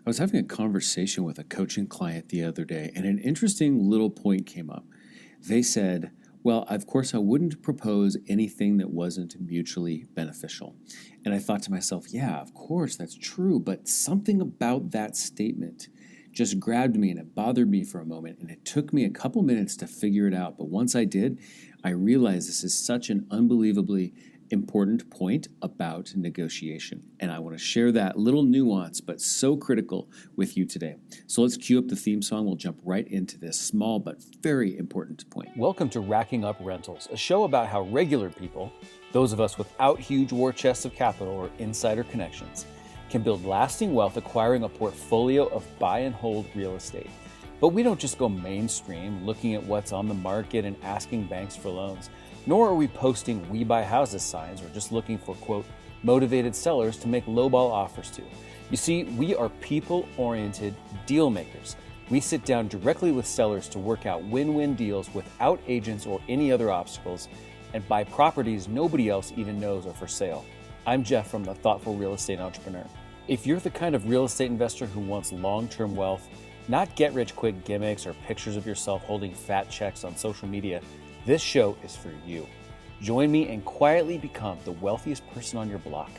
I was having a conversation with a coaching client the other day, and an interesting little point came up. They said, well, of course, I wouldn't propose anything that wasn't mutually beneficial. And I thought to myself, yeah, of course, that's true, but something about that statement just grabbed me and it bothered me for a moment, and it took me a couple minutes to figure it out. But once I did, I realized this is such an unbelievably important point about negotiation. And I want to share that little nuance, but so critical, with you today. So let's cue up the theme song. We'll jump right into this small but very important point. Welcome to Racking Up Rentals, a show about how regular people, those of us without huge war chests of capital or insider connections, can build lasting wealth acquiring a portfolio of buy and hold real estate. But we don't just go mainstream looking at what's on the market and asking banks for loans. Nor are we posting "We Buy Houses" signs or just looking for, quote, motivated sellers to make lowball offers to. You see, we are people-oriented deal makers. We sit down directly with sellers to work out win-win deals without agents or any other obstacles, and buy properties nobody else even knows are for sale. I'm Jeff from The Thoughtful Real Estate Entrepreneur. If you're the kind of real estate investor who wants long-term wealth, not get-rich-quick gimmicks or pictures of yourself holding fat checks on social media, this show is for you. Join me and quietly become the wealthiest person on your block.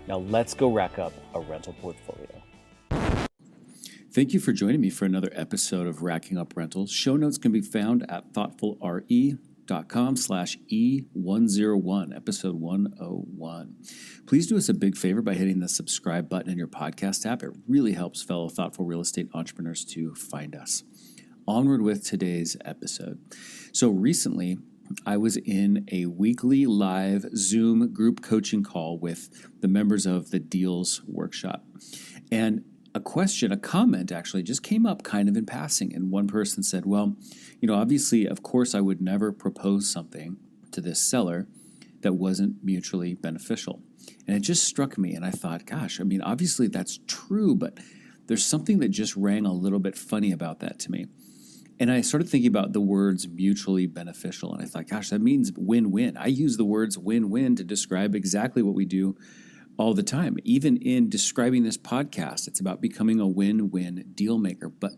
Now let's go rack up a rental portfolio. Thank you for joining me for another episode of Racking Up Rentals. Show notes can be found at thoughtfulre.com/E101, episode 101. Please do us a big favor by hitting the subscribe button in your podcast app. It really helps fellow thoughtful real estate entrepreneurs to find us. Onward with today's episode. So recently, I was in a weekly live Zoom group coaching call with the members of the Deals Workshop. And a comment actually just came up kind of in passing. And one person said, well, obviously, of course, I would never propose something to this seller that wasn't mutually beneficial. And it just struck me. And I thought, gosh, obviously that's true, but there's something that just rang a little bit funny about that to me. And I started thinking about the words mutually beneficial. And I thought, gosh, that means win-win. I use the words win-win to describe exactly what we do all the time. Even in describing this podcast, it's about becoming a win-win deal maker. But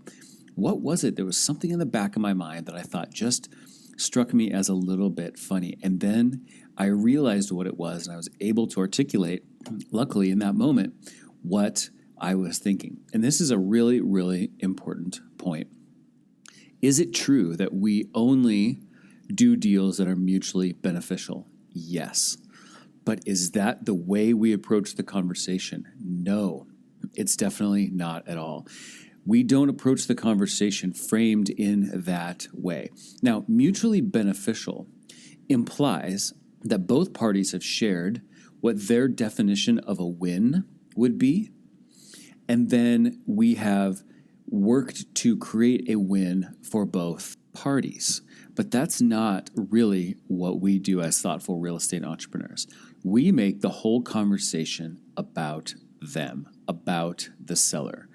what was it? There was something in the back of my mind that I thought just struck me as a little bit funny. And then I realized what it was, and I was able to articulate, luckily in that moment, what I was thinking. And this is a really, really important point. Is it true that we only do deals that are mutually beneficial? Yes. But is that the way we approach the conversation? No, it's definitely not at all. We don't approach the conversation framed in that way. Now, mutually beneficial implies that both parties have shared what their definition of a win would be, and then we have worked to create a win for both parties. But that's not really what we do as thoughtful real estate entrepreneurs. We make the whole conversation about them, about the seller.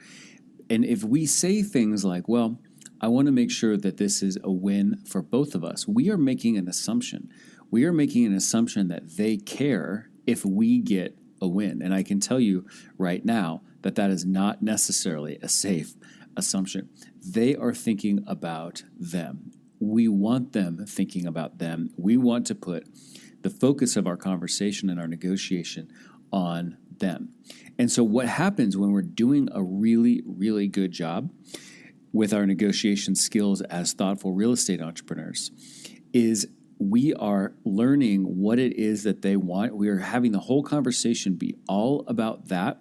And if we say things like, well, I want to make sure that this is a win for both of us, we are making an assumption. We are making an assumption that they care if we get a win. And I can tell you right now that that is not necessarily a safe assumption. They are thinking about them. We want them thinking about them. We want to put the focus of our conversation and our negotiation on them. And so what happens when we're doing a really, really good job with our negotiation skills as thoughtful real estate entrepreneurs is we are learning what it is that they want. We are having the whole conversation be all about that.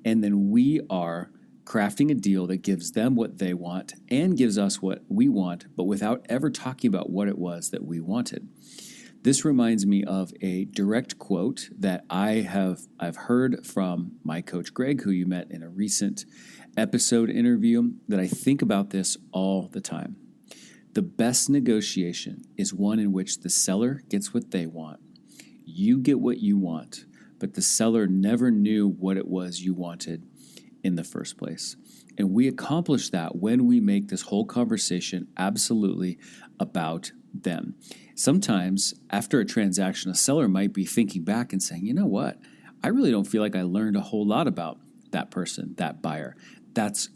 And then we are crafting a deal that gives them what they want and gives us what we want, but without ever talking about what it was that we wanted. This reminds me of a direct quote that I've heard from my coach Greg, who you met in a recent episode interview, that I think about this all the time. The best negotiation is one in which the seller gets what they want, you get what you want, but the seller never knew what it was you wanted in the first place. And we accomplish that when we make this whole conversation absolutely about them. Sometimes after a transaction, a seller might be thinking back and saying, you know what? I really don't feel like I learned a whole lot about that person, that buyer. that's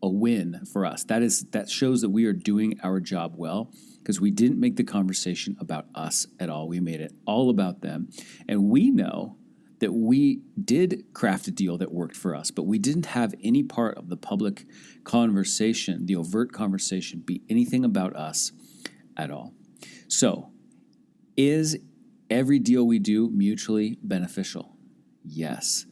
a win for us. That shows that we are doing our job well, because we didn't make the conversation about us at all. We made it all about them. And we know that we did craft a deal that worked for us, but we didn't have any part of the public conversation, the overt conversation, be anything about us at all. So, is every deal we do mutually beneficial? Yes.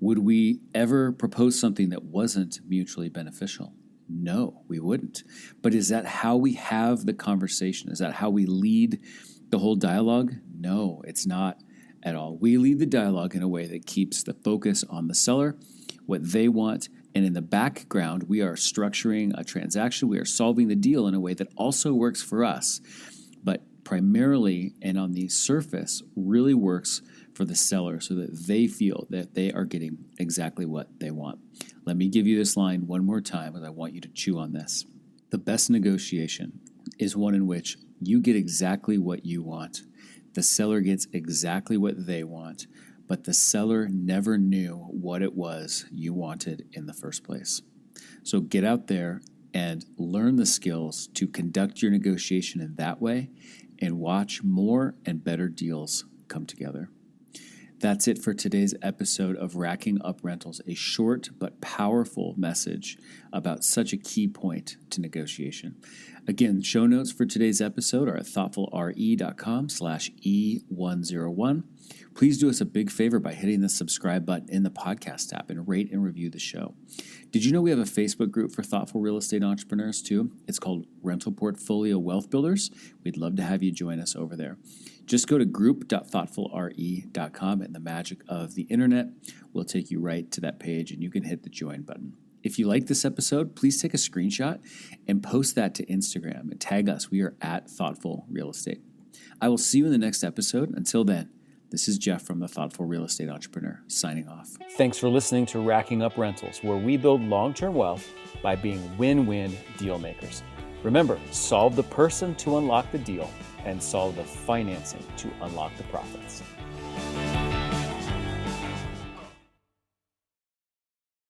Would we ever propose something that wasn't mutually beneficial? No, we wouldn't. But is that how we have the conversation? Is that how we lead the whole dialogue? No, it's not at all. We lead the dialogue in a way that keeps the focus on the seller, what they want, and in the background, we are structuring a transaction. We are solving the deal in a way that also works for us, but primarily and on the surface really works for the seller so that they feel that they are getting exactly what they want. Let me give you this line one more time, because I want you to chew on this. The best negotiation is one in which you get exactly what you want. The seller gets exactly what they want, but the seller never knew what it was you wanted in the first place. So get out there and learn the skills to conduct your negotiation in that way, and watch more and better deals come together. That's it for today's episode of Racking Up Rentals, a short but powerful message about such a key point to negotiation. Again, show notes for today's episode are at thoughtfulre.com/E101. Please do us a big favor by hitting the subscribe button in the podcast app and rate and review the show. Did you know we have a Facebook group for thoughtful real estate entrepreneurs too? It's called Rental Portfolio Wealth Builders. We'd love to have you join us over there. Just go to group.thoughtfulre.com, and the magic of the internet will take you right to that page, and you can hit the join button. If you like this episode, please take a screenshot and post that to Instagram and tag us. We are at Thoughtful Real Estate. I will see you in the next episode. Until then, this is Jeff from the Thoughtful Real Estate Entrepreneur, signing off. Thanks for listening to Racking Up Rentals, where we build long-term wealth by being win-win deal makers. Remember, solve the person to unlock the deal, and solve the financing to unlock the profits.